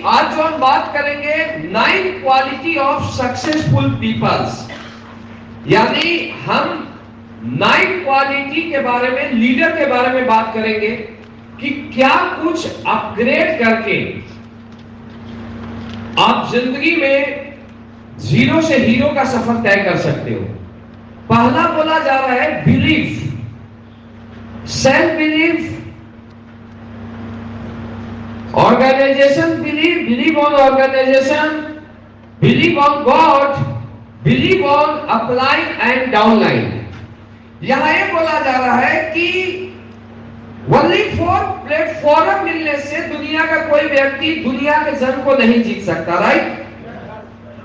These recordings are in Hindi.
आज जो हम बात करेंगे 9 क्वालिटी ऑफ सक्सेसफुल पीपल्स, यानी हम 9 क्वालिटी के बारे में, लीडर के बारे में बात करेंगे कि क्या कुछ अपग्रेड करके आप जिंदगी में जीरो से हीरो का सफर तय कर सकते हो। पहला बोला जा रहा है belief, self belief, organization believe, believe on organization, believe on God, believe on upline and downline. यहां यह बोला जा रहा है कि ओनली फॉर प्लेटफॉर्म मिलने से दुनिया का कोई व्यक्ति दुनिया के जंग को नहीं जीत सकता, राइट?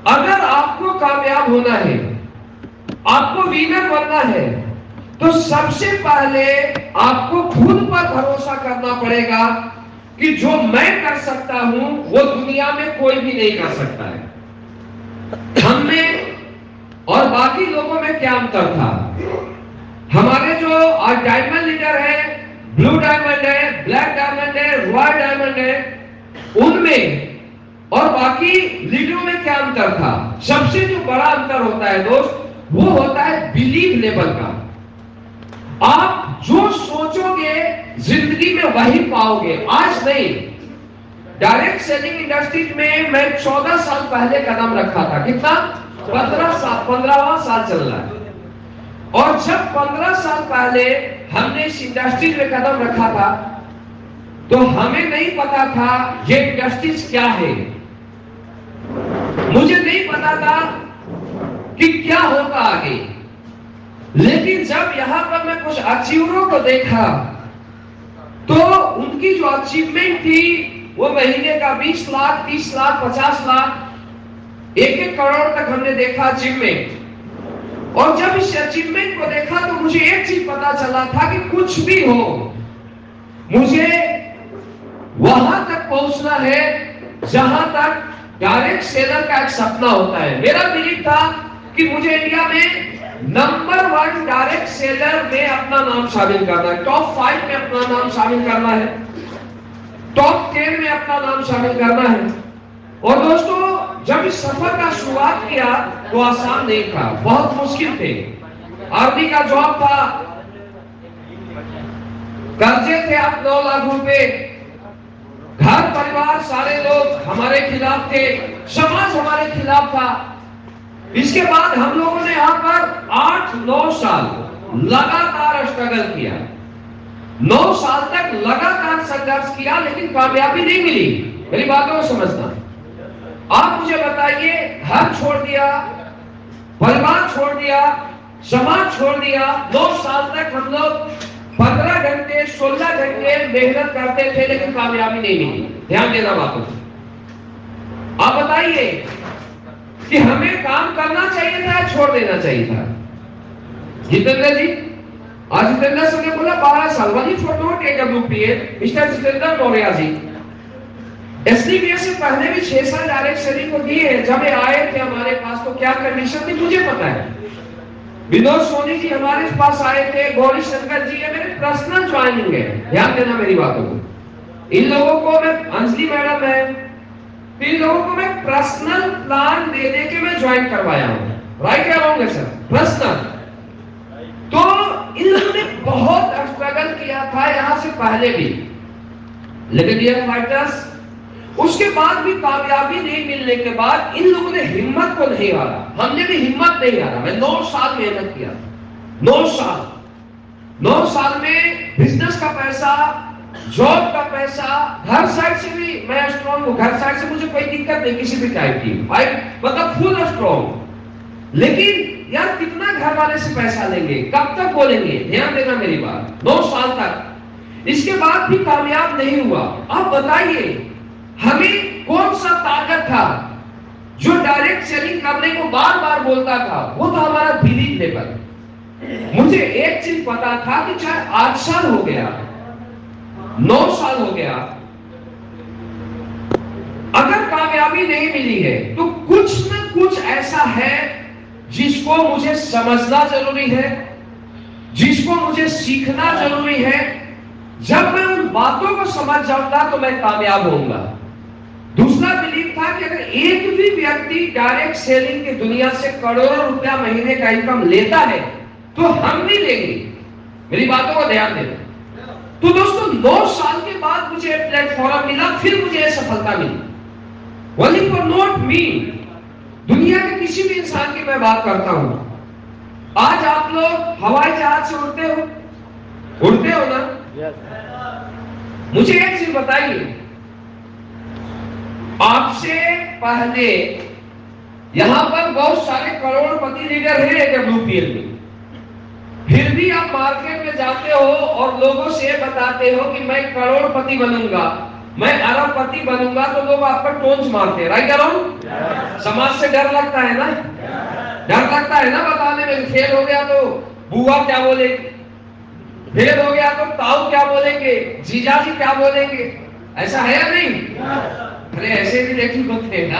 अगर आपको कामयाब होना है, आपको विनर बनना है, तो सबसे पहले आपको खुद पर भरोसा करना पड़ेगा कि जो मैं कर सकता हूं वो दुनिया में कोई भी नहीं कर सकता है। हम में और बाकी लोगों में क्या अंतर था? हमारे जो आज डायमंड लीडर है, ब्लू डायमंड है, ब्लैक डायमंड है, रॉयल डायमंड है, उनमें और बाकी लीडरों में क्या अंतर था? सबसे जो बड़ा अंतर होता है दोस्त, वो होता है बिलीव लेवल का। आप जो सोचोगे जिंदगी में वही पाओगे, आज नहीं। डायरेक्ट सेलिंग इंडस्ट्री में मैं 14 साल पहले कदम रखा था। कितना? 15वां साल चल रहा है। और जब 15 साल पहले हमने इस इंडस्ट्री में कदम रखा था, तो हमें नहीं पता था ये इंडस्ट्रीज क्या है। मुझे नहीं पता था कि क्या होगा आगे। लेकिन जब यहां पर मैं कुछ अचीवरों को देखा, तो उनकी जो अचीवमेंट थी वो महीने का 20 लाख, 30 लाख, 50 लाख, 1-1 करोड़ तक हमने देखा अचीवमेंट। और जब इस अचीवमेंट को देखा तो मुझे एक चीज पता चला था कि कुछ भी हो, मुझे वहां तक पहुंचना है जहां तक डायरेक्ट सेलर का एक सपना होता है। मेरा बिलीव था कि मुझे इंडिया में नंबर 1 डायरेक्ट सेलर में अपना नाम शामिल करना है, टॉप 5 में अपना नाम शामिल करना है, टॉप 10 में अपना नाम शामिल करना है। और दोस्तों, जब इस सफर का शुरुआत किया तो आसान नहीं था, बहुत मुश्किल थे। आर्मी का जॉब था, कर्जे थे आप 9 लाख रुपए, घर परिवार सारे लोग हमारे खिलाफ थे, समाज हमारे खिलाफ था। इसके बाद हम लोगों ने यहां पर 8-9 साल लगातार स्ट्रगल किया, 9 साल तक लगातार संघर्ष किया, लेकिन कामयाबी नहीं मिली। मेरी बातों को समझना। आप मुझे बताइए, घर छोड़ दिया, परिवार छोड़ दिया, समाज छोड़ दिया, 9 साल तक हम लोग 15 घंटे 16 घंटे मेहनत करते थे, लेकिन कामयाबी नहीं मिली। ध्यान देना बातों को। आप बताइए कि हमें काम करना चाहिए था या छोड़ देना चाहिए था? जितेंद्र जी, आज जितेंद्र सर ने बोला 12 साल, वही photo KWPA, mister Jitendra Maurya ji. SDBA से पहले भी 6 साल डायरेक्ट सेलिंग को दिए। जब ये आए थे हमारे पास तो क्या कंडीशन थी मुझे पता है। विनोद सोनी जी हमारे पास आए थे, गौरी शंकर जी, ये मेरे पर्सनल ज्वाइनिंग है, ध्यान देना मेरी बातों को। इन लोगों को मैं, अंजलि मैडम है, इन लोगों को मैं पर्सनल प्लान दे दे के मैं ज्वाइन करवाया हूं। राइट या रॉन्ग है सर? पर्सनल। तो इन लोगों ने बहुत स्ट्रगल किया था यहां से पहले भी, लेकिन डियर फाइटर्स, उसके बाद भी कामयाबी नहीं मिलने के बाद इन लोगों ने हिम्मत को नहीं हारा। हमने भी हिम्मत नहीं हारा। मैं 9 साल मेहनत किया, 9 साल में बिजनेस का पैसा, जॉब का पैसा, घर साइड से भी मैं स्ट्रॉन्ग हूं, घर साइड से मुझे कोई दिक्कत नहीं किसी भी टाइप की, मतलब फुल स्ट्रॉन्ग। लेकिन यार कितना घर वाले से पैसा लेंगे, कब तक बोलेंगे? ध्यान देना मेरी बात। 9 साल तक, इसके बाद भी कामयाब नहीं हुआ। आप बताइए हमें कौन सा ताकत था जो डायरेक्ट सेलिंग करने को बार बार बोलता था? वो तो हमारा बिलीव लेवल। मुझे एक चीज पता था कि चाहे 8 साल हो गया, 9 साल हो गया, अगर कामयाबी नहीं मिली है तो कुछ न कुछ ऐसा है जिसको मुझे समझना जरूरी है, जिसको मुझे सीखना जरूरी है। जब मैं उन बातों को समझ जाऊंगा तो मैं कामयाब होऊंगा। दूसरा था कि अगर एक भी व्यक्ति डायरेक्ट सेलिंग की दुनिया से करोड़ों रुपया महीने का इनकम लेता है तो हम भी लेंगे। मेरी बातों को ध्यान देना। तो दोस्तों 9 साल के बाद मुझे प्लेटफॉर्म मिला, फिर मुझे सफलता मिली। ओनली फॉर नॉट मी, दुनिया के किसी भी इंसान की मैं बात करता हूं। आज आप लोग हवाई जहाज से उड़ते हो ना? मुझे एक चीज बताइए, आपसे पहले यहां पर बहुत सारे करोड़पति लीडर हैं WPL में, फिर भी आप मार्केट में जाते हो और लोगों से बताते हो कि मैं करोड़पति बनूंगा, मैं अरबपति बनूंगा, तो लोग आप पर टोन्स मारते हैं। Right around? समाज से डर लगता है ना? डर लगता है ना बताने में। फेल हो गया तो बुआ क्या बोलेगी, फेल हो गया तो ताऊ क्या बोलेंगे, जीजाजी क्या बोलेंगे, ऐसा है या नहीं? अरे ऐसे भी देखी होते हैं ना।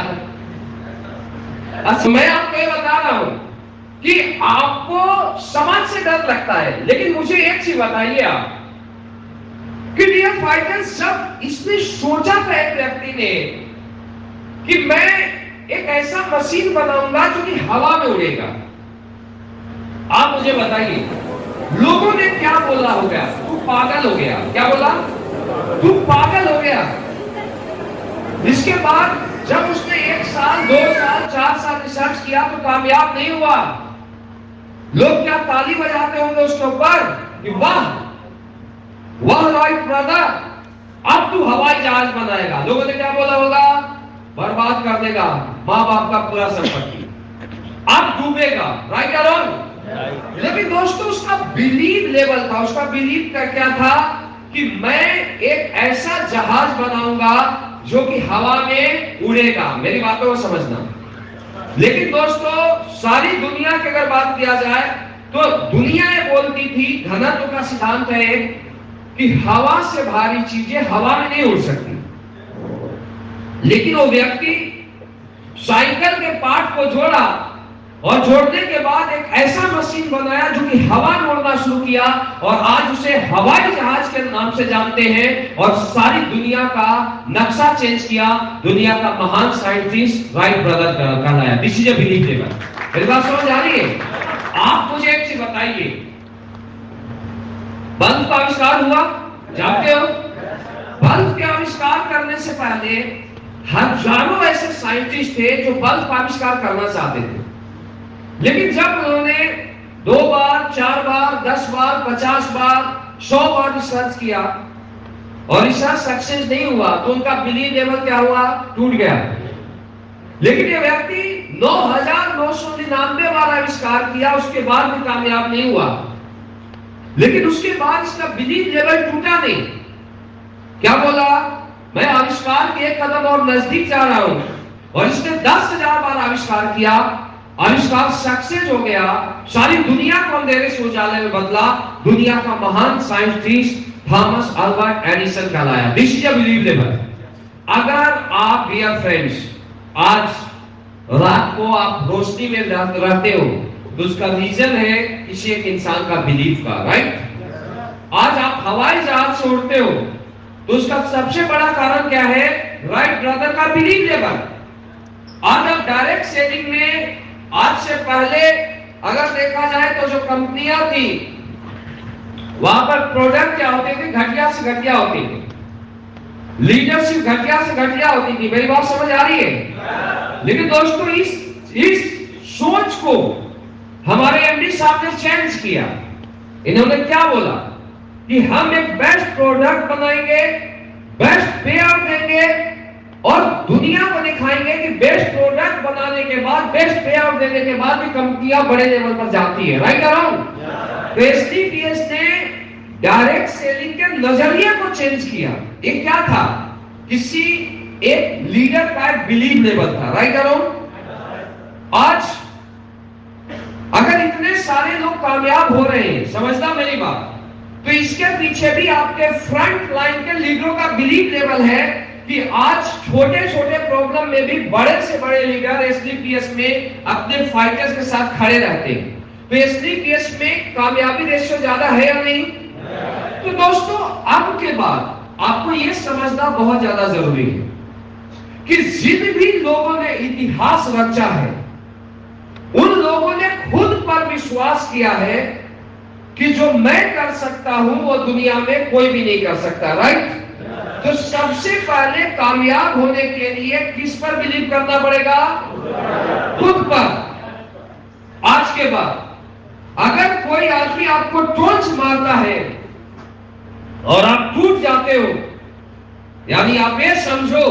अच्छा, मैं आपको ये बता रहा हूं कि आपको समाज से डर लगता है, लेकिन मुझे एक चीज बताइए आप कि डियर फाइटर्स, जब इसने सोचा था एक व्यक्ति ने कि मैं एक ऐसा मशीन बनाऊंगा जो कि हवा में उड़ेगा, आप मुझे बताइए लोगों ने क्या बोला होगा? तू पागल हो गया। क्या बोला? तू पागल हो गया। इसके बाद जब उसने 1 साल 2 साल 4 साल रिसर्च किया तो कामयाब नहीं हुआ। लोग क्या ताली बजाते होंगे उसके ऊपर कि वाह वाह राइट ब्रदर, अब तू हवाई जहाज बनाएगा। लोगों ने क्या बोला होगा? बर्बाद कर देगा माँ बाप का पूरा संपत्ति, अब डूबेगा। राइट या रॉन्ग? लेकिन दोस्तों उसका बिलीव लेवल था, उसका बिलीव का क्या था कि मैं एक ऐसा जहाज बनाऊंगा जो कि हवा में उड़ेगा। मेरी बातों को समझना। लेकिन दोस्तों सारी दुनिया की अगर बात किया जाए तो दुनिया ये बोलती थी, घनत्व का सिद्धांत है कि हवा से भारी चीजें हवा में नहीं उड़ सकती। लेकिन वो व्यक्ति साइकिल के पार्ट को जोड़ा और जोड़ने के बाद एक ऐसा मशीन बनाया जो कि हवा में उड़ना शुरू किया, और आज उसे हवाई जहाज के नाम से जानते हैं और सारी दुनिया का नक्शा चेंज किया। दुनिया का महान साइंटिस्ट राइट ब्रदर कहलाया। This is a belief level. मेरी बात समझ आ रही है? आप मुझे एक चीज बताइए, बल्ब का आविष्कार हुआ, जानते हो? बल्ब के आविष्कार करने से पहले हजारों ऐसे साइंटिस्ट थे जो बल्ब का आविष्कार करना चाहते थे, लेकिन जब उन्होंने 2 बार 4 बार 10 बार 50 बार 100 बार रिसर्च किया और रिसर्च सक्सेस नहीं हुआ तो उनका बिलीव लेवल क्या हुआ? टूट गया। लेकिन ये व्यक्ति 9,999 बार आविष्कार किया, उसके बाद भी कामयाब नहीं हुआ। लेकिन उसके बाद इसका बिलीव लेवल टूटा नहीं। क्या बोला? मैं आविष्कार के 1 कदम और नजदीक जा रहा हूं, और इसने 10,000 बार आविष्कार किया, आविष्कार सक्सेस हो गया, सारी दुनिया को अंधेरे से उजाले में बदला, दुनिया का महान साइंटिस्ट थॉमस अल्बर्ट एडिसन कहलाया। This is a believe level. अगर आप डियर फ्रेंड्स आज रात को आप रोशनी में रहते हो तो उसका रीजन है किसी एक इंसान का बिलीफ का। राइट? आज आप हवाई जहाज से उड़ते हो तो उसका सबसे बड़ा कारण क्या है? राइट ब्रदर का बिलीव लेवल। आज आप डायरेक्ट सेलिंग में, आज से पहले अगर देखा जाए तो जो कंपनियां थी वहां पर प्रोडक्ट क्या होते थे? घटिया से घटिया होती थी, लीडरशिप घटिया से घटिया होती थी। मेरी बात समझ आ रही है? लेकिन दोस्तों इस सोच को हमारे एमडी साहब ने चेंज किया। इन्होंने क्या बोला कि हम एक बेस्ट प्रोडक्ट बनाएंगे, बेस्ट पे आउट देंगे और दुनिया को दिखाएंगे कि बेस्ट प्रोडक्ट बनाने के बाद, बेस्ट पे आउट देने के बाद भी कंपनियां बड़े लेवल पर जाती है। Right around? तो एसटीपीएस ने डायरेक्ट सेलिंग के नजरिए को चेंज किया। ये क्या था? किसी एक लीडर का एक बिलीव लेवल था। Right around? आज अगर इतने सारे लोग कामयाब हो रहे हैं, समझना मेरी बात, तो इसके पीछे भी आपके फ्रंट लाइन के लीडरों का बिलीव लेवल है कि आज छोटे छोटे प्रॉब्लम में भी बड़े से बड़े लीडर एसडीपीएस में अपने फाइटर्स के साथ खड़े रहते हैं। तो एसडीपीएस में कामयाबी रेशियो ज्यादा है या नहीं? तो दोस्तों अब के बाद आपको यह समझना बहुत ज्यादा जरूरी है कि जिन भी लोगों ने इतिहास रचा है, उन लोगों ने खुद पर विश्वास किया है कि जो मैं कर सकता हूं वो दुनिया में कोई भी नहीं कर सकता। राइट? तो सबसे पहले कामयाब होने के लिए किस पर बिलीव करना पड़ेगा? खुद पर। आज के बाद अगर कोई आदमी आपको टोंच मारता है और आप टूट जाते हो, यानी आप ये समझो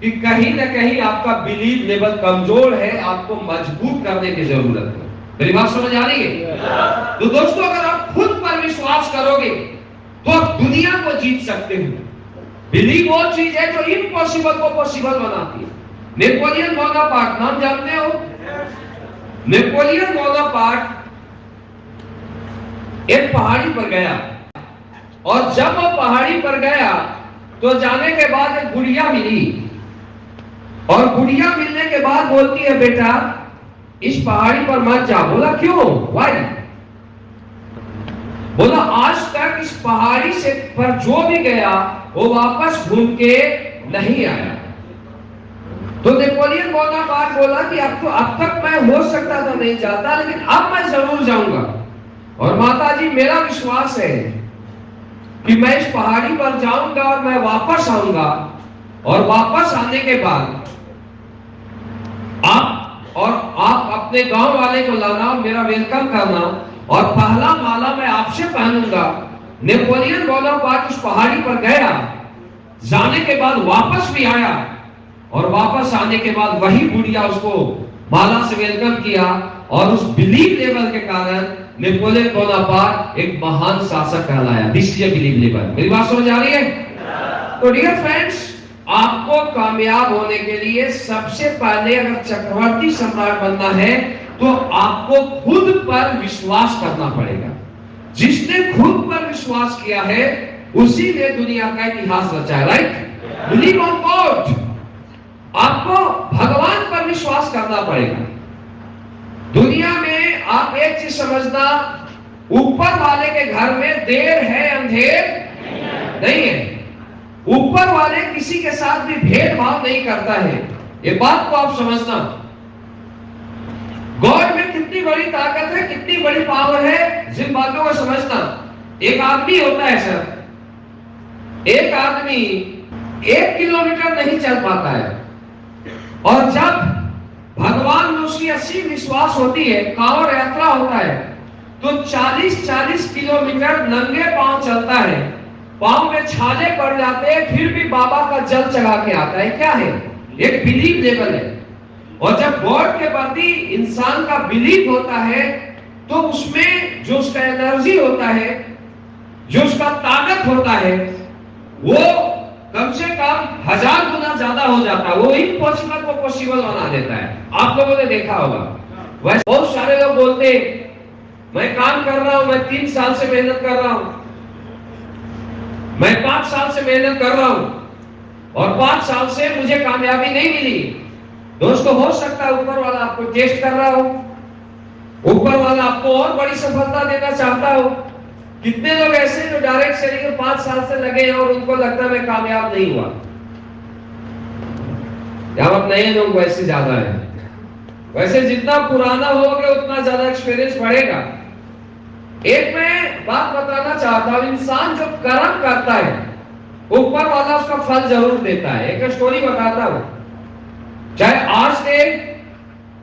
कि कहीं ना कहीं आपका बिलीव लेवल कमजोर है, आपको मजबूत करने की जरूरत है। मेरी बात समझ आ रही है? तो दोस्तों, अगर आप खुद पर विश्वास करोगे तो आप दुनिया को जीत सकते हो। बिलीव वो चीज है जो इम्पॉसिबल को पॉसिबल बनाती है। नेपोलियन बोनापार्ट नाम जानते हो? नेपोलियन बोनापार्ट एक पहाड़ी पर गया, और जब वो पहाड़ी पर गया तो जाने के बाद एक गुड़िया मिली, और गुड़िया मिलने के बाद बोलती है, बेटा इस पहाड़ी पर मत जा। बोला क्यों? वाई? बोला आज तक इस पहाड़ी से पर जो भी गया वो वापस घूम के नहीं आया। तो नेपोलियन बोनापार्ट बोला कि अब तक मैं हो सकता था नहीं जाता, लेकिन अब मैं जरूर जाऊंगा। और माताजी, मेरा विश्वास है कि मैं इस पहाड़ी पर जाऊंगा और मैं वापस आऊंगा, और वापस आने के बाद आप अपने गांव वाले को लाना, मेरा वेलकम करना, और पहला माला मैं आपसे पहनूंगा। नेपोलियन बोनापार्ट उस पहाड़ी पर गया, जाने के बाद वापस भी आया, और वापस आने के बाद वही बुढ़िया उसको माला से वेलकम किया, और उस बिलीव लेवल के कारण नेपोलियन बोनापार्ट एक महान शासक कहलाया। This is believe level. मेरी बात समझ आ रही है? तो डियर फ्रेंड्स, आपको कामयाब होने के लिए सबसे पहले अगर चक्रवर्ती सम्राट बनना है तो आपको खुद पर विश्वास करना पड़ेगा। जिसने खुद पर विश्वास किया है उसी ने दुनिया का इतिहास रचा है। राइट? Believe on God. आपको भगवान पर विश्वास करना पड़ेगा। दुनिया में आप एक चीज समझना, ऊपर वाले के घर में देर है अंधेर नहीं है। ऊपर वाले किसी के साथ भी भेदभाव नहीं करता है, ये बात को आप समझना। गॉड में कितनी बड़ी ताकत है, कितनी बड़ी पावर है, जिन बातों को समझना। एक आदमी होता है सर, एक आदमी 1 किलोमीटर नहीं चल पाता है, और जब भगवान में उसकी असीम विश्वास होती है, कांवड़ यात्रा होता है, तो 40-40 किलोमीटर नंगे पांव चलता है, पांव में छाले पड़ जाते हैं, फिर भी बाबा का जल चढ़ा के आता है। क्या है? एक बिलीव लेवल है। और जब गॉड के प्रति इंसान का बिलीव होता है तो उसमें जो उसका एनर्जी होता है, जो उसका ताकत होता है, वो कम से कम 1000 गुना ज्यादा हो जाता है। वो इम्पॉसिबल को पॉसिबल बना देता है। आप लोगों ने देखा होगा, वैसे बहुत सारे लोग बोलते मैं काम कर रहा हूं, मैं 3 साल से मेहनत कर रहा हूं, मैं 5 साल से मेहनत कर रहा हूं, और 5 साल से मुझे कामयाबी नहीं मिली। दोस्तों, हो सकता है ऊपर वाला आपको टेस्ट कर रहा हो, ऊपर वाला आपको और बड़ी सफलता देना चाहता हो। कितने लोग ऐसे जो डायरेक्ट सेलिंग में 5 साल से लगे हैं और उनको लगता है मैं कामयाब नहीं हुआ। आप नए लोग वैसे ज्यादा है। वैसे जितना पुराना होगे उतना ज्यादा एक्सपीरियंस बढ़ेगा। एक मैं बात बताना चाहता हूं, इंसान जो कर्म करता है ऊपर वाला उसका फल जरूर देता है। एक स्टोरी बताता हूं, चाहे आज दे,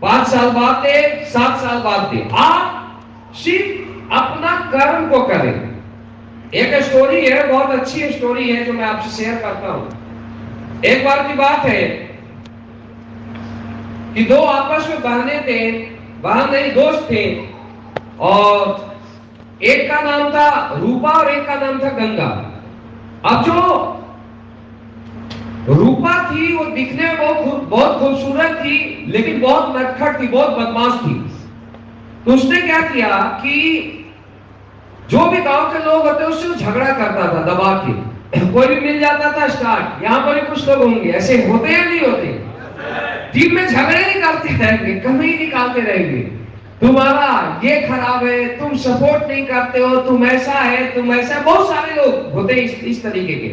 5 साल बाद दे, 7 साल बाद दे, आप सिर्फ अपना कर्म को करें। एक स्टोरी है, बहुत अच्छी स्टोरी है जो मैं आपसे शेयर करता हूं। एक बार की बात है कि 2 आपस में बहनें थे, बहन नहीं दोस्त थे, और एक का नाम था रूपा और एक का नाम था गंगा। अब जो रूपा थी वो दिखने में बहुत खूबसूरत थी, लेकिन बहुत नटखट थी, बहुत बदमाश थी। तो उसने क्या किया कि जो भी गांव के लोग होते उससे झगड़ा करता था दबा के। कोई भी मिल जाता था स्टार्ट। यहां पर भी कुछ लोग होंगे ऐसे, होते या नहीं होते? टीम में झगड़े नहीं करते रहेंगे, कमी निकालते रहेंगे, तुम्हारा ये खराब है, तुम सपोर्ट नहीं करते हो, तुम ऐसा है, तुम ऐसा। बहुत सारे लोग होते इस तरीके के,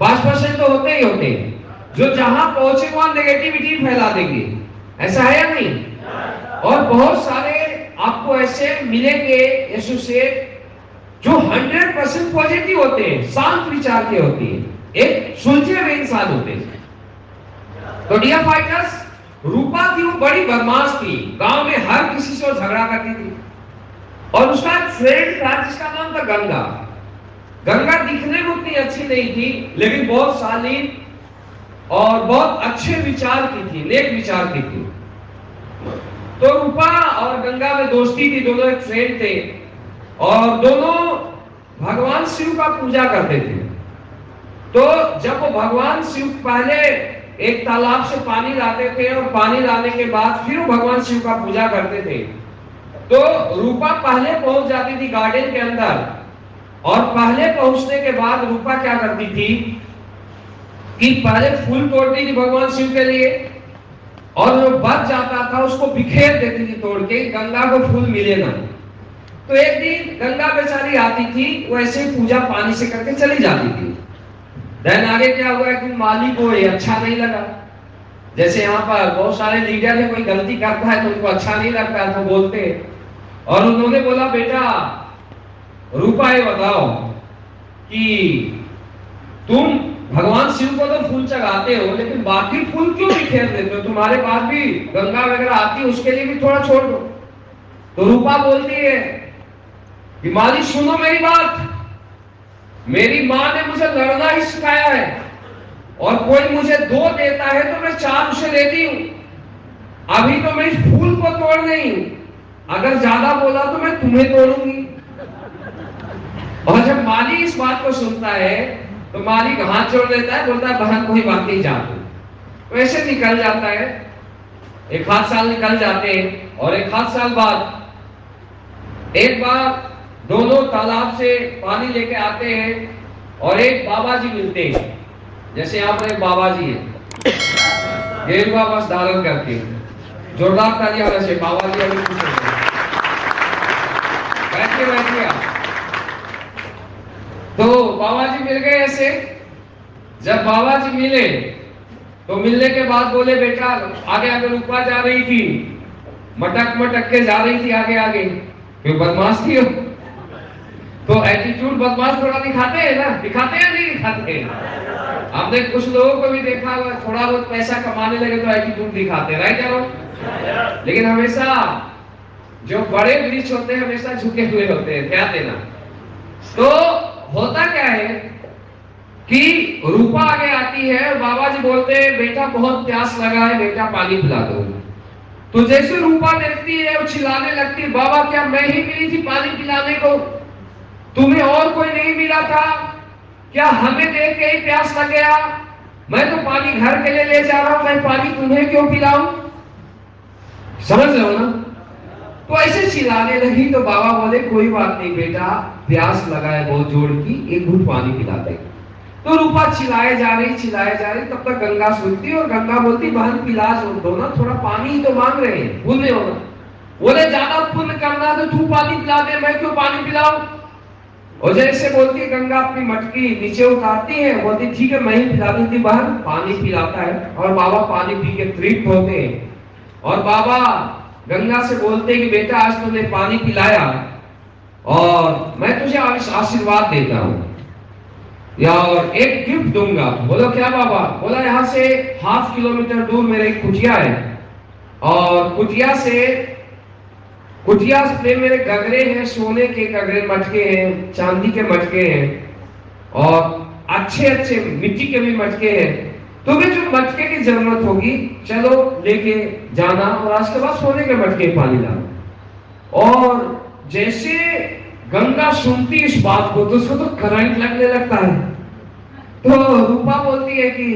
5% तो होते ही होते हैं। जो जहां पहुंचे वहां नेगेटिविटी फैला देंगे। ऐसा है या नहीं? और बहुत सारे आपको ऐसे मिलेंगे एसोसिएट जो 100% पॉजिटिव होते हैं, शांत विचार के होते हैं, एक सुलझे हुए इंसान होते हैं। तो डियर फाइटर्स, रूपा थी वो बड़ी बदमाश थी, गांव में हर किसी से झगड़ा करती थी। और उसका एक फ्रेंड था जिसका नाम था गंगा। गंगा दिखने में उतनी अच्छी नहीं थी, लेकिन बहुत शालीन और बहुत अच्छे विचार की थी, नेक विचार की थी। तो रूपा और गंगा में दोस्ती थी, दोनों एक फ्रेंड थे और दोनों भगवान शिव का पूजा करते थे। तो जब वो भगवान शिव पहले एक तालाब से पानी लाते थे और पानी लाने के बाद फिर वो भगवान शिव का पूजा करते थे। तो रूपा पहले पहुंच जाती थी गार्डन के अंदर, और पहले पहुंचने के बाद रूपा क्या करती थी कि पहले फूल तोड़ती थी भगवान शिव के लिए, और जो बच जाता था उसको बिखेर देती थी तोड़ के, गंगा को फूल मिले ना। तो एक दिन गंगा बेचारी आती थी, वो ऐसे पूजा पानी से करके चली जाती थी। देन आगे क्या हुआ कि माली को ये अच्छा नहीं लगा। जैसे यहाँ पर बहुत सारे लीडर है, कोई गलती करता है तो उनको अच्छा नहीं लगता है तो बोलते हैं। और उन्होंने बोला, बेटा रूपा ये बताओ कि तुम भगवान शिव को तो फूल चढ़ाते हो, लेकिन बाकी फूल क्यों बिखेर देते हो? तुम्हारे पास भी गंगा वगैरह आती है, उसके लिए भी थोड़ा छोड़ दो। तो रूपा बोलती है कि माली सुनो मेरी बात, मेरी माँ ने मुझे लड़ना ही सिखाया है, और कोई मुझे 2 देता है तो मैं 4 उसे लेती हूं। अभी तो मैं इस फूल को तोड़ रही हूं, अगर ज्यादा बोला तो मैं तुम्हें तोड़ूंगी। और जब माली इस बात को सुनता है तो मालिक हाथ जोड़ देता है, बोलता है बहन कोई बात नहीं, जा तो ऐसे निकल जाता है। 1 साल निकल जाते हैं, और 1 साल बाद एक बार दोनों तालाब से पानी लेके आते हैं और एक बाबा जी मिलते हैं। जैसे यहाँ पर एक बाबा जी है, गेरुआ वस्त्र धारण करके, जोरदार तालियां से बाबा जी अभी खुश हो गए। बैठिए आप। तो बाबा जी मिल गए ऐसे। जब बाबा जी मिले तो मिलने के बाद बोले, बेटा आगे आगे रूपा जा रही थी, मटक मटक के जा रही थी आगे आगे, क्यों बदमाश थी हो। तो एटीट्यूड बदमाश थोड़ा दिखाते हैं ना, दिखाते हैं नहीं दिखाते हैं? आपने कुछ लोगों को भी देखा होगा, थोड़ा बहुत पैसा कमाने लगे तो एटीट्यूड दिखाते हैं, राइट यारो? लेकिन हमेशा जो बड़े वृक्ष होते हैं हमेशा झुके हुए होते हैं, ध्यान देना। तो होता क्या है कि रूपा आगे आती है, बाबा जी बोलते हैं बेटा बहुत प्यास लगा है, बेटा पानी पिला दो। तो जैसे रूपा देखती है वो चिल्लाने लगती है, बाबा क्या मैं ही मिली थी पानी पिलाने को? तुम्हें और कोई नहीं मिला था क्या? हमें देख के ही प्यास लग गया? मैं तो पानी घर के लिए ले जा रहा हूं, मैं पानी तुम्हें क्यों पिलाऊं? समझ रहे हो ना? तो ऐसे चिल्लाने लगी तो बाबा बोले कोई बात नहीं बेटा, प्यास लगा है बहुत जोर की, एक घूंट पानी पिला दे। तो रूपा चिल्लाए जा रही, तब तक गंगा सुनती और गंगा बोलती बहन पिला दो ना, थोड़ा पानी ही तो मांग रहे हैं, पुण्य होगा। बोले ज्यादा पुण्य करना तो तू पानी पिला दे, मैं क्यों पानी पिलाऊं? और जैसे बोलती गंगा अपनी मटकी नीचे उतारती है, बोलती ठीक है मैं ही पिला देती बहन। पानी पिलाता है और बाबा पानी पी के तृप्त होते हैं। और बाबा गंगा से बोलते कि बेटा आज तुमने पानी पिलाया और मैं तुझे आशीर्वाद देता हूं, या और एक गिफ्ट दूंगा। बोलो क्या बाबा? बोला यहाँ से 0.5 किलोमीटर दूर मेरा एक कुटिया है, और कुटिया पे मेरे गगरे हैं, सोने के गगरे मटके हैं, चांदी के मटके हैं, और अच्छे अच्छे मिट्टी के भी मटके हैं। तुम्हें जो मटके की जरूरत होगी चलो लेके जाना, और आज के बाद सोने के मटके पानी लाना। और जैसे गंगा सुनती इस बात को तो उसको तो करंट लगने लगता है। तो रूपा बोलती है कि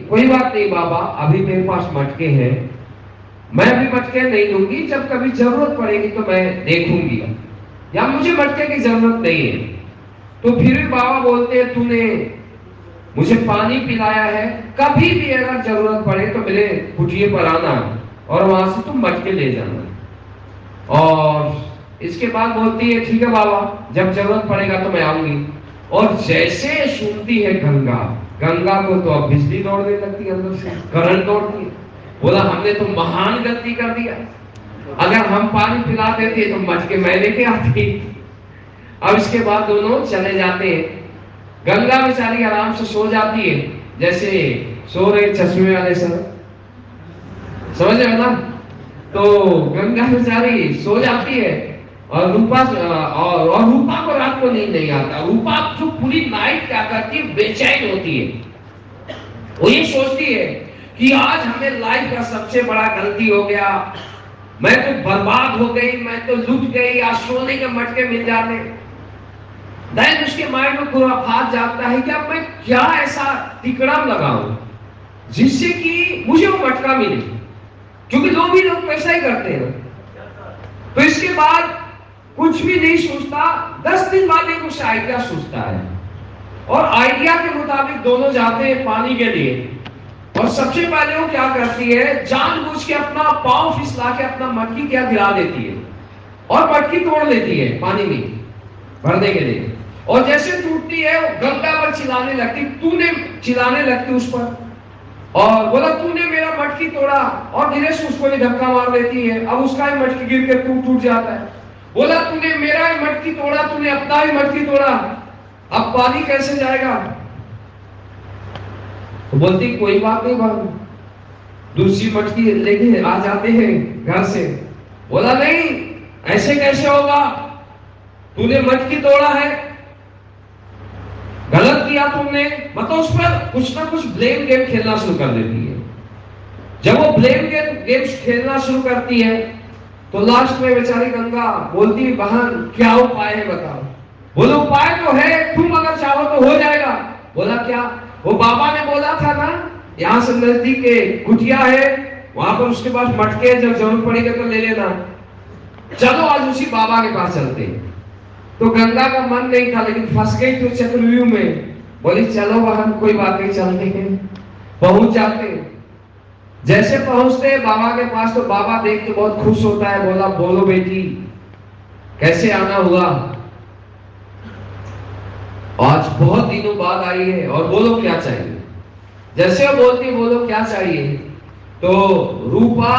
कोई बात नहीं बाबा, अभी मेरे पास मटके हैं, मैं अभी मटके नहीं लूंगी, जब कभी जरूरत पड़ेगी तो मैं देखूंगी, या मुझे मटके की जरूरत नहीं है। तो फिर भी बाबा बोलते हैं तूने मुझे पानी पिलाया है, कभी भी अगर जरूरत पड़े तो मेरे कुटिये पर आना और वहां से तुम मटके ले जाना। और इसके बाद बोलती है ठीक है बाबा, जब जरूरत पड़ेगा तो मैं आऊंगी। और जैसे सुनती है गंगा को तो अब बिजली दौड़ने लगती है, अंदर से करंट दौड़ती है। बोला हमने तो महान गलती कर दिया, अगर हम पानी पिला देते तो मटके मैं लेके आती। अब इसके बाद दोनों चले जाते हैं। गंगा बेचारी आराम से सो जाती है, जैसे सो रहे चश्मे वाले सर, समझ रहे ना। तो गंगा बेचारी सो जाती है और रूपा को रात को नींद नहीं आता। रूपा जो पूरी नाइट क्या करती है, बेचैन होती है। वो ये सोचती है कि आज हमें लाइफ का सबसे बड़ा गलती हो गया, मैं तो बर्बाद हो गई, मैं तो लुट गई, आज सोने के मटके मिल जाते। दैन उसके माइंड में खुराफात जाता है कि अब मैं क्या ऐसा तिकड़म लगाऊं जिससे कि मुझे वो मटका मिले, क्योंकि लोग पैसा ही करते हैं। तो इसके बाद कुछ भी नहीं सोचता, 10 दिन बाद एक उस आइडिया सोचता है और आइडिया के मुताबिक दोनों जाते हैं पानी के लिए। और सबसे पहले वो क्या करती है, जानबूझ के अपना पांव फिसला के अपना मटकी क्या गिरा देती है और मटकी तोड़ लेती है पानी में भरने के लिए। और जैसे टूटती है वो गंगा पर चिल्लाने लगती, तूने चिल्लाने लगती उस पर और बोला तूने मेरा मटकी तोड़ा, और धीरे से उसको भी धक्का मार देती है। अब उसका ही मटकी गिर के टूट जाता है। बोला तूने मेरा ही मटकी तोड़ा, तूने अपना ही मटकी तोड़ा, अब पानी कैसे जाएगा। तो बोलती कोई बात नहीं बाबू, दूसरी मटकी लेके आ जाते हैं घर से। बोला नहीं ऐसे कैसे होगा, तूने मटकी तोड़ा है, गलत किया तुमने। मतलब उस पर कुछ ना कुछ ब्लेम गेम खेलना शुरू कर देती है। जब वो ब्लेम गेम खेलना शुरू करती है तो लास्ट में बेचारी गंगा बोलती है बहन क्या उपाय है बताओ। बोलो उपाय तो है, तुम अगर चाहो तो हो जाएगा। बोला क्या, वो बाबा ने बोला था ना यहाँ से नजदीक कुटिया है, वहां पर उसके पास मटके है, जब जरूरत पड़ेगा तो ले लेना। चलो आज उसी बाबा के पास चलते हैं। तो गंगा का मन नहीं था लेकिन फंस गई तो चक्रव्यूह में। बोली चलो बहन कोई बात नहीं चलते हैं। पहुंच जाते, जैसे पहुंचते बाबा के पास तो बाबा देख के बहुत खुश होता है। बोला बोलो बेटी कैसे आना हुआ, आज बहुत दिनों बाद आई है और बोलो क्या चाहिए। जैसे वो बोलती बोलो क्या चाहिए, तो रूपा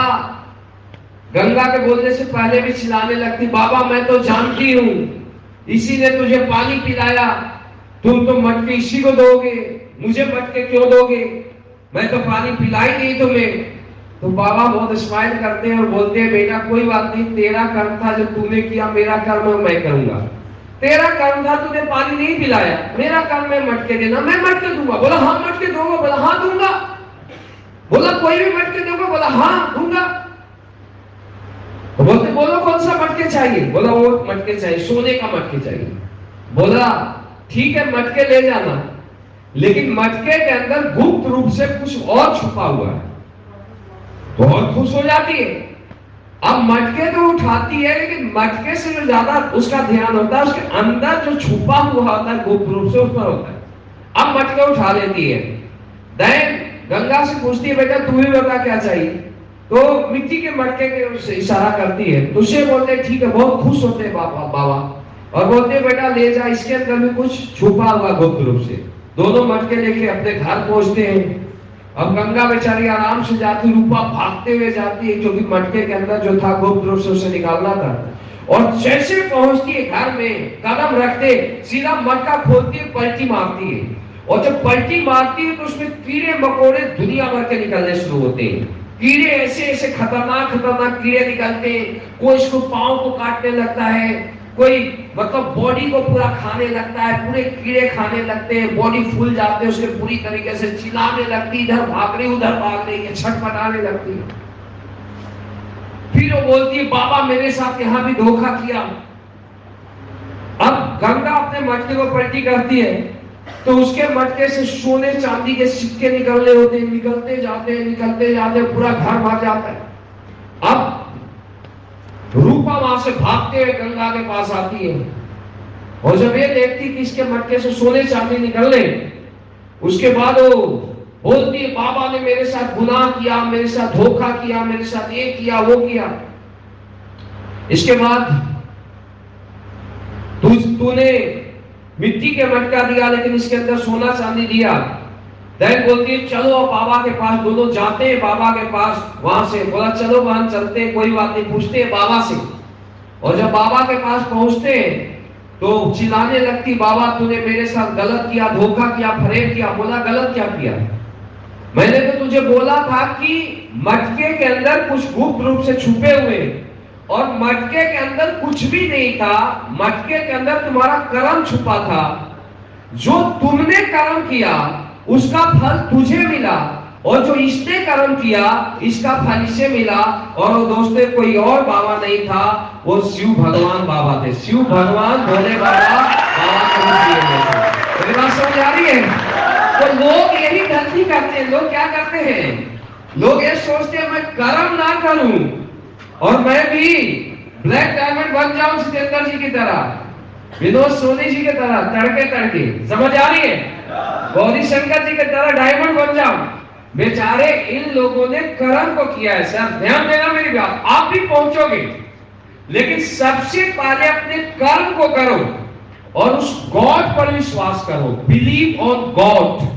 गंगा के बोलने से पहले भी चिल्लाने लगती बाबा मैं तो जानती हूं इसी ने तुझे पानी पिलाया, तुम तो मटके इसी को दोगे, मुझे मटके क्यों दोगे, मैं तो पानी पिलाई नहीं तुम्हें। तो बाबा बहुत स्माइल करते हैं और बोलते हैं बेटा कोई बात नहीं, तेरा कर्म था जो तूने किया, मेरा कर्म मैं करूंगा। तेरा कर्म था तूने पानी नहीं पिलाया, मेरा कर्म है मटके देना, मैं मटके दूंगा। बोला हाँ मटके दोगे, बोला हाँ दूंगा। बोला कोई भी मटके दोगे, बोला हाँ दूंगा। तो बोलते बोलो कौन सा मटके चाहिए, बोला वो मटके चाहिए, सोने का मटके चाहिए। बोला ठीक है मटके ले जाना, लेकिन मटके के अंदर गुप्त रूप से कुछ और छुपा हुआ है। बहुत खुश हो जाती है। अब मटके तो उठाती है लेकिन मटके से जो ज्यादा उसका ध्यान होता है उसके अंदर जो छुपा हुआ होता है गुप्त रूप से उस पर होता है। अब मटके उठा लेती है। दैन गंगा से पूछती है बेटा तू ही बता क्या चाहिए। तो मिट्टी के मटके के इशारा करती है। तो उसे बोलते ठीक है, बहुत खुश होते हैं बाबा और बोलते बेटा ले जा, इसके अंदर भी कुछ छुपा हुआ गुप्त रूप से। दोनों मटके लेके अपने घर पहुंचते हैं। अब गंगा बेचारी आराम से जाती, रूपा भागते हुए जाती है क्योंकि मटके के अंदर जो था गुप्त रूप से उसे निकालना था। और जैसे पहुंचती है घर में, कदम रखते सीधा मटका खोलती है, पलटी मारती है। और जब पलटी मारती है तो उसमें कीड़े मकोड़े दुनिया भर के निकलने शुरू होते हैं। कीड़े ऐसे ऐसे खतरनाक खतरनाक कीड़े निकलते हैं। कोई इसको पांव को काटने लगता है, कोई मतलब बॉडी को पूरा खाने लगता है, पूरे कीड़े खाने लगते हैं, बॉडी फूल जाते हैं उसके पूरी तरीके से, चिल्लाने लगती, इधर भाग रही उधर भाग रही है, छटपटाने लगती है। फिर वो बोलती है बाबा मेरे साथ यहाँ भी धोखा किया। अब गंगा अपने मटके को पलटी करती है तो उसके मटके से सोने चांदी के सिक्के निकलने होते हैं, निकलते जाते पूरा घर भर जाता है। अब रूपा वहां से भागते हुए गंगा के पास आती है और जब ये देखती कि इसके मटके से सोने चांदी निकल रहे, उसके बाद वो बोलती है बाबा ने मेरे साथ गुनाह किया, मेरे साथ धोखा किया, मेरे साथ ये किया वो किया। इसके बाद तूने मिट्टी के मटका दिया लेकिन इसके अंदर सोना चांदी दिया, दैन बोलती है चलो अब बाबा के पास, दोनों जाते हैं बाबा के पास। वहां से बोला चलो वहां चलते हैं, कोई बात नहीं, पूछते हैं बाबा से। और जब बाबा के पास पहुंचते हैं तो चिल्लाने लगती, बाबा तूने मेरे साथ गलत किया, धोखा किया, फरेब किया। बोला गलत क्या किया? मैंने तो तुझे बोला था कि मटके के अंदर कुछ गुप्त रूप से छुपे हुए, और मटके के अंदर कुछ भी नहीं था, मटके के अंदर तुम्हारा कर्म छुपा था। जो तुमने कर्म किया उसका फल तुझे मिला, और जो इसने कर्म किया इसका फल इसे मिला। और वो दोस्तों कोई और बाबा नहीं था, वो शिव भगवान बाबा थे। शिव भगवान भोले बाबा मेरी बात समझ आ रही है? तो लोग यही गलती करते हैं। लोग क्या करते हैं? लोग ये सोचते हैं मैं कर्म ना करूं और मैं भी ब्लैक डायमंड बन जाऊं सिकंदर जी की तरह, विनोद सोनी जी की तरह तड़के तड़के। समझ आ रही है? गौरी शंकर जी की तरह डायमंड बन जाऊं। बेचारे इन लोगों ने कर्म को किया है। सर ध्यान देना मेरी बात, आप भी पहुंचोगे, लेकिन सबसे पहले अपने कर्म को करो और उस गॉड पर विश्वास करो। Believe on God.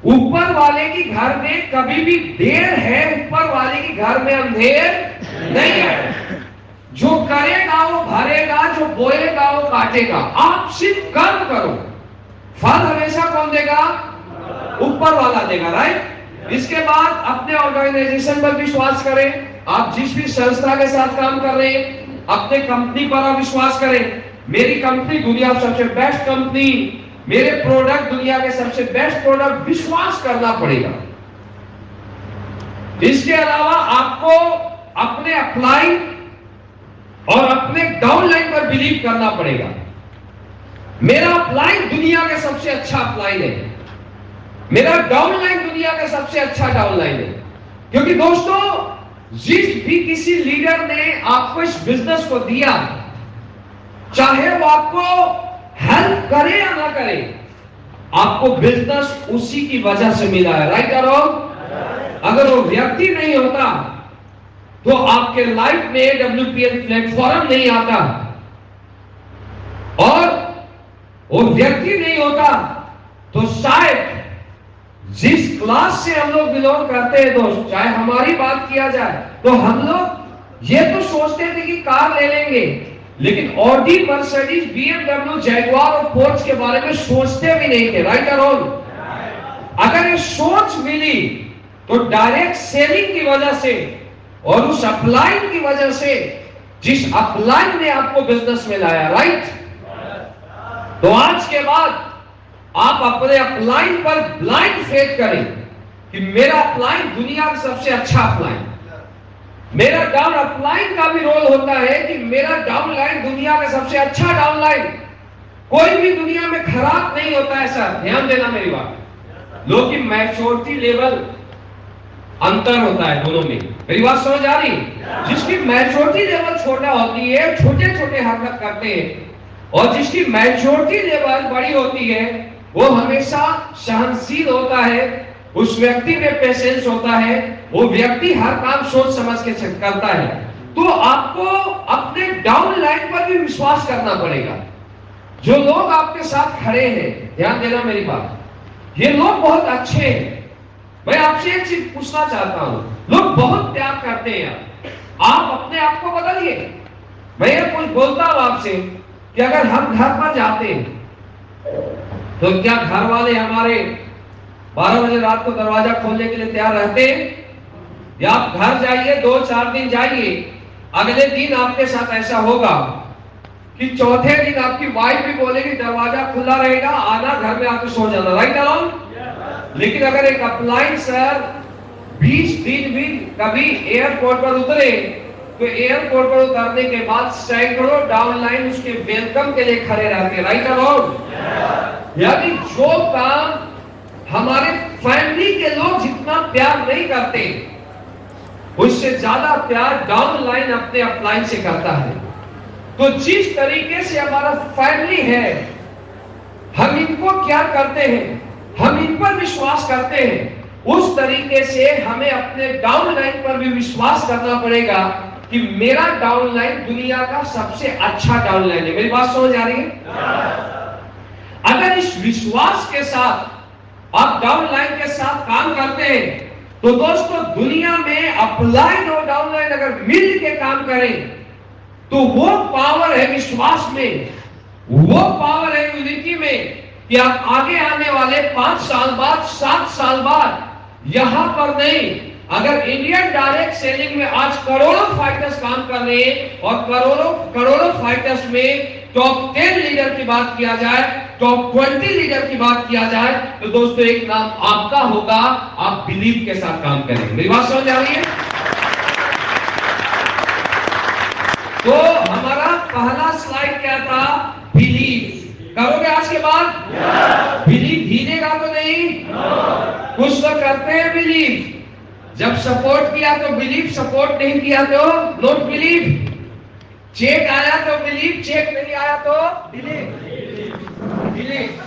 ऊपर वाले की घर में कभी भी देर है, ऊपर वाले की घर में अंधेर नहीं है। जो करेगा वो भरेगा, जो बोएगा वो काटेगा। आप सिर्फ कर्म करो, फल हमेशा कौन देगा? ऊपर वाला देगा। राइट? इसके बाद अपने ऑर्गेनाइजेशन पर विश्वास करें। आप जिस भी संस्था के साथ काम कर रहे हैं, अपने कंपनी पर आप विश्वास करें। मेरी कंपनी दुनिया की सबसे बेस्ट कंपनी, मेरे प्रोडक्ट दुनिया के सबसे बेस्ट प्रोडक्ट, विश्वास करना पड़ेगा। इसके अलावा आपको अपने अपलाइन और अपने डाउनलाइन पर बिलीव करना पड़ेगा। मेरा अपलाइन दुनिया के सबसे अच्छा अपलाइन है, मेरा डाउनलाइन दुनिया का सबसे अच्छा डाउनलाइन है। क्योंकि दोस्तों जिस भी किसी लीडर ने आपको इस बिजनेस को दिया, चाहे वो आपको हेल्प करे या ना करे, आपको बिजनेस उसी की वजह से मिला है। राइट और रॉन्ग? अगर वो व्यक्ति नहीं होता तो आपके लाइफ में AWPL प्लेटफॉर्म नहीं आता, और वो व्यक्ति नहीं होता तो शायद जिस क्लास से हम लोग बिलोंग करते हैं दोस्त, चाहे हमारी बात किया जाए तो हम लोग ये तो सोचते थे कि कार ले लेंगे, लेकिन ऑडी, मर्सिडीज, BMW, जैगुआर और पोर्च के बारे में सोचते भी नहीं थे। राइट और रॉन्ग? अगर ये सोच मिली तो डायरेक्ट सेलिंग की वजह से और उस अपलाइन की वजह से, जिस अपलाइन ने आपको बिजनेस में लाया। राइट? तो आज के बाद आप अपने अपलाइन पर ब्लाइंड फेथ करें कि मेरा अपलाइन दुनिया का सबसे अच्छा अपलाइन। मेरा डाउन अपलाइन का भी रोल होता है कि मेरा डाउनलाइन दुनिया का सबसे अच्छा डाउनलाइन। कोई भी दुनिया में खराब नहीं होता है। सर ध्यान देना मेरी बात। लोग की मैच्योरिटी लेवल अंतर होता है दोनों में। मेरी बात समझ आ रही? जिसकी मैच्योरिटी लेवल छोटा होती है, छोटे छोटे हरकत करते हैं, और जिसकी मैच्योरिटी लेवल बड़ी होती है वो हमेशा सहनशील होता है, उस व्यक्ति में पेशेंस होता है, वो व्यक्ति हर काम सोच समझ के करता है। तो आपको अपने डाउन लाइन पर भी विश्वास करना पड़ेगा। जो लोग आपके साथ खड़े हैं, ध्यान देना मेरी बात, ये लोग बहुत अच्छे हैं। मैं आपसे एक चीज पूछना चाहता हूं, लोग बहुत प्यार करते हैं, आप अपने आप को बदलिए। मैं ये कुछ बोलता हूं आपसे कि अगर हम घर पर जाते हैं तो क्या घर वाले हमारे 12 बजे रात को दरवाजा खोलने के लिए तैयार रहते हैं? या आप घर जाइए, 2-4 दिन जाइए, अगले दिन आपके साथ ऐसा होगा कि चौथे दिन आपकी वाइफ भी बोलेगी दरवाजा खुला रहेगा, आना, घर में आके सो जाना। Right alone? लेकिन अगर एक अप्लायंसर 20 दिन भी कभी एयरपोर्ट पर उतरे तो एयरपोर्ट पर उतरने के बाद सैकड़ों डाउनलाइन उसके वेलकम के लिए खड़े रहते हैं। Right alone? यानी जो काम हमारे फैमिली के लोग जितना प्यार नहीं करते, उससे ज्यादा प्यार डाउनलाइन अपने अपलाइन से करता है। तो जिस तरीके से हमारा फैमिली है, हम इनको क्या करते हैं, हम इन पर विश्वास करते हैं, उस तरीके से हमें अपने डाउनलाइन पर भी विश्वास करना पड़ेगा कि मेरा डाउनलाइन दुनिया का सबसे अच्छा डाउनलाइन है। मेरी बात समझ आ रही है? अगर इस विश्वास के साथ आप डाउनलाइन के साथ काम करते हैं, तो दोस्तों दुनिया में अपलाइन और डाउनलाइन अगर मिल के काम करें तो वो पावर है विश्वास में, वो पावर है यूनिटी में कि आप आगे आने वाले 5 साल बाद, 7 साल बाद यहां पर नहीं, अगर इंडियन डायरेक्ट सेलिंग में आज करोड़ों फाइटर्स काम कर रहे हैं और करोड़ों फाइटर्स में टॉप 10 लीडर की बात किया जाए, टॉप 20 लीडर की बात किया जाए, तो दोस्तों एक नाम आपका होगा। आप बिलीव के साथ काम करेंगे। मेरी बात समझ आ रही है? तो हमारा पहला स्लाइड क्या था? बिलीव। करोगे आज के बाद? बिलीव भीगेगा तो नहीं? कुछ तो करते हैं बिलीव। जब सपोर्ट किया तो बिलीव, सपोर्ट नहीं किया तो नॉट बिलीव। चेक आया तो बिलीव, चेक नहीं आया तो बिलीव। बिलीव